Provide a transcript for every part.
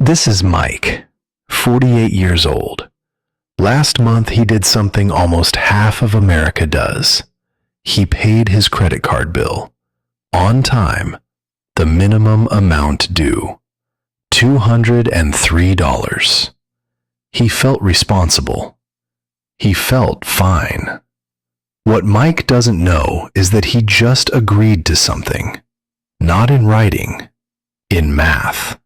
This is Mike, 48 years old. Last month he did something almost half of America does. He paid his credit card bill, on time, the minimum amount due, $203. He felt responsible. He felt fine. What Mike doesn't know is that he just agreed to something, not in writing, in math.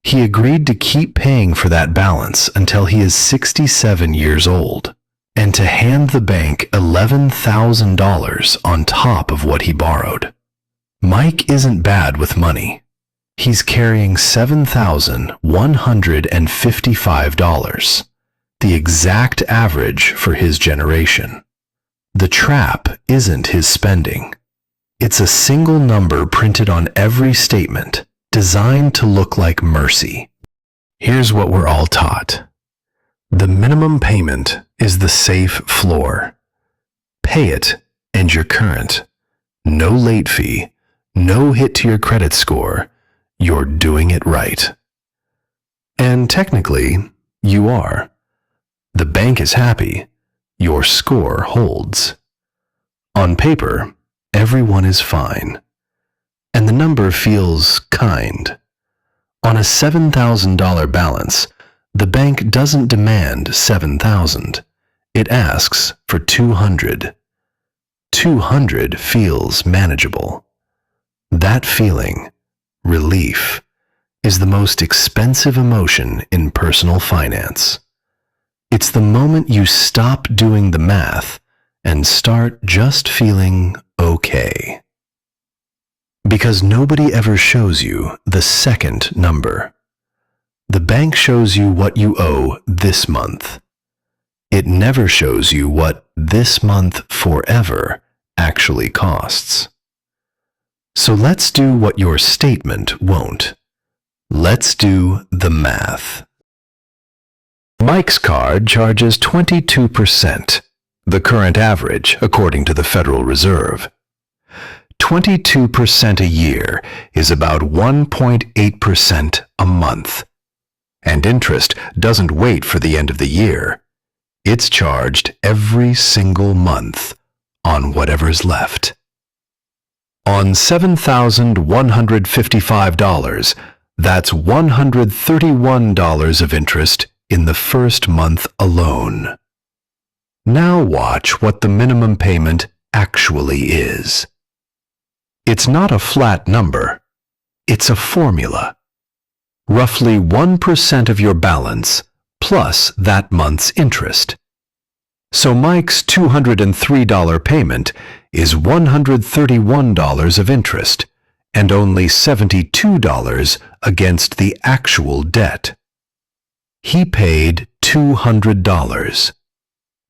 He agreed to keep paying for that balance until he is 67 years old, and to hand the bank $11,000 on top of what he borrowed. Mike isn't bad with money. He's carrying $7,155, the exact average for his generation. The trap isn't his spending. It's a single number printed on every statement, designed to look like mercy. Here's what we're all taught. The minimum payment is the safe floor. Pay it and you're current. No late fee, no hit to your credit score. You're doing it right. And technically, you are. The bank is happy. Your score holds. On paper, everyone is fine. And the number feels kind. On a $7,000 balance, the bank doesn't demand $7,000. It asks for $200. $200 feels manageable. That feeling, relief, is the most expensive emotion in personal finance. It's the moment you stop doing the math and start just feeling okay. Because nobody ever shows you the second number. The bank shows you what you owe this month. It never shows you what this month forever actually costs. So let's do what your statement won't. Let's do the math. Mike's card charges 22%, the current average according to the Federal Reserve. 22% a year is about 1.8% a month. And interest doesn't wait for the end of the year. It's charged every single month on whatever's left. On $7,155, that's $131 of interest in the first month alone. Now watch what the minimum payment actually is. It's not a flat number. It's a formula. Roughly 1% of your balance plus that month's interest. So Mike's $203 payment is $131 of interest and only $72 against the actual debt. He paid $200.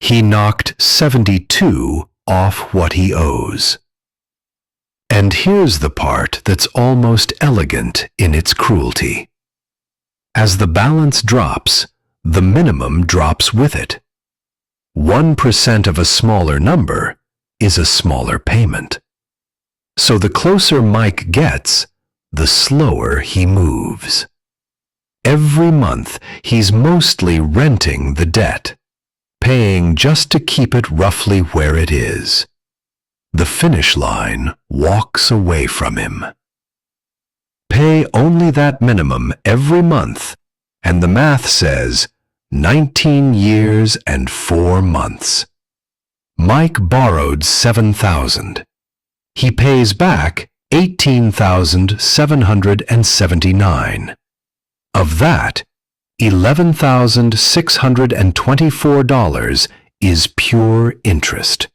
He knocked $72 off what he owes. And here's the part that's almost elegant in its cruelty. As the balance drops, the minimum drops with it. 1% of a smaller number is a smaller payment. So the closer Mike gets, the slower he moves. Every month, he's mostly renting the debt, paying just to keep it roughly where it is. The finish line walks away from him. Pay only that minimum every month, and the math says 19 years and 4 months. Mike borrowed $7,000. He pays back $18,779. Of that, $11,624 is pure interest.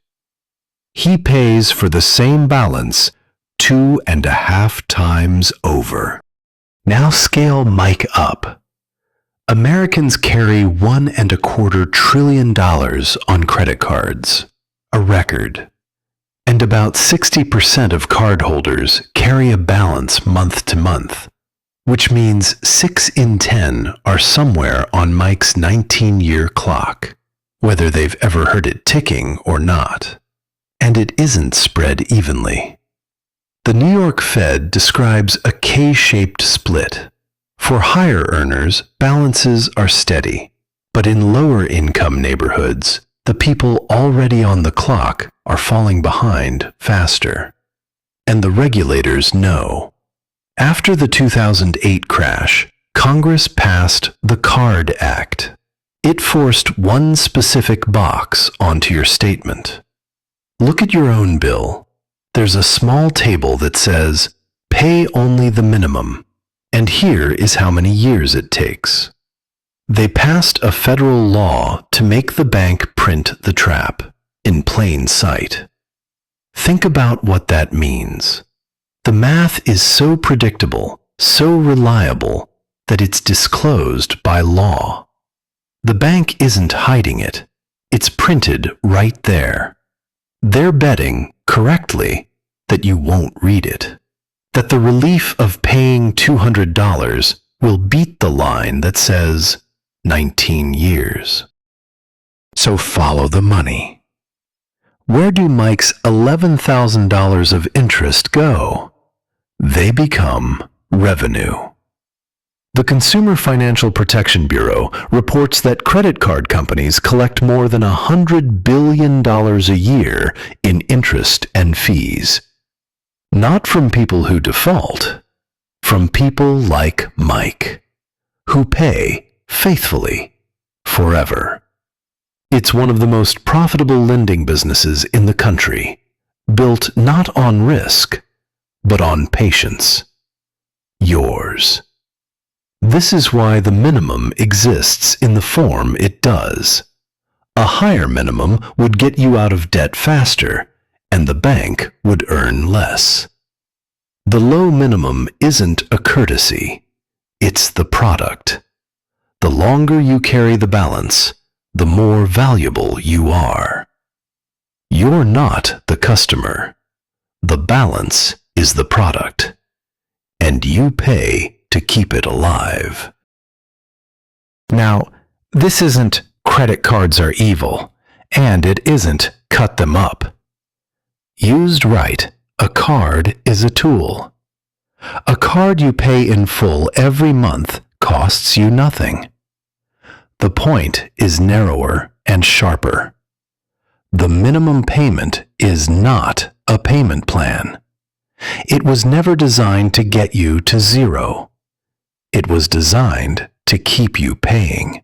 He pays for the same balance 2.5 times over. Now scale Mike up. Americans carry $1.25 trillion on credit cards, a record. And about 60% of cardholders carry a balance month to month, which means 6 in 10 are somewhere on Mike's 19-year clock, whether they've ever heard it ticking or not. And it isn't spread evenly. The New York Fed describes a K-shaped split. For higher earners, balances are steady. But in lower income neighborhoods, the people already on the clock are falling behind faster. And the regulators know. After the 2008 crash, Congress passed the Card Act. It forced one specific box onto your statement. Look at your own bill. There's a small table that says, "Pay only the minimum," and here is how many years it takes. They passed a federal law to make the bank print the trap in plain sight. Think about what that means. The math is so predictable, so reliable, that it's disclosed by law. The bank isn't hiding it. It's printed right there. They're betting, correctly, that you won't read it. That the relief of paying $200 will beat the line that says 19 years. So follow the money. Where do Mike's $11,000 of interest go? They become revenue. The Consumer Financial Protection Bureau reports that credit card companies collect more than $100 billion a year in interest and fees. Not from people who default, from people like Mike, who pay faithfully forever. It's one of the most profitable lending businesses in the country, built not on risk, but on patience. Yours. This is why the minimum exists in the form it does. A higher minimum would get you out of debt faster, and the bank would earn less. The low minimum isn't a courtesy, it's the product. The longer you carry the balance, the more valuable you are. You're not the customer. The balance is the product, and you pay to keep it alive. Now, this isn't credit cards are evil, and it isn't cut them up. Used right, a card is a tool. A card you pay in full every month costs you nothing. The point is narrower and sharper. The minimum payment is not a payment plan. It was never designed to get you to zero. It was designed to keep you paying.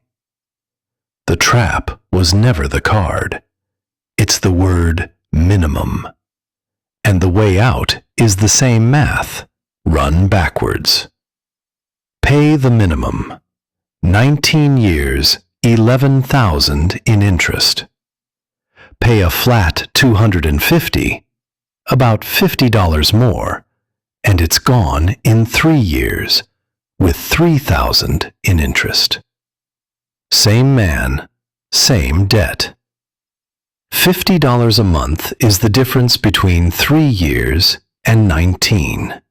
The trap was never the card. It's the word minimum. And the way out is the same math, run backwards. Pay the minimum. 19 years, $11,000 in interest. Pay a flat $250, about $50 more, and it's gone in 3 years, with $3,000 in interest. Same man, same debt. $50 a month is the difference between 3 years and 19.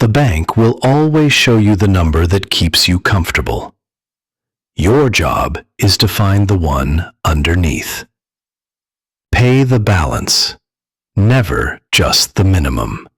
The bank will always show you the number that keeps you comfortable. Your job is to find the one underneath. Pay the balance, never just the minimum.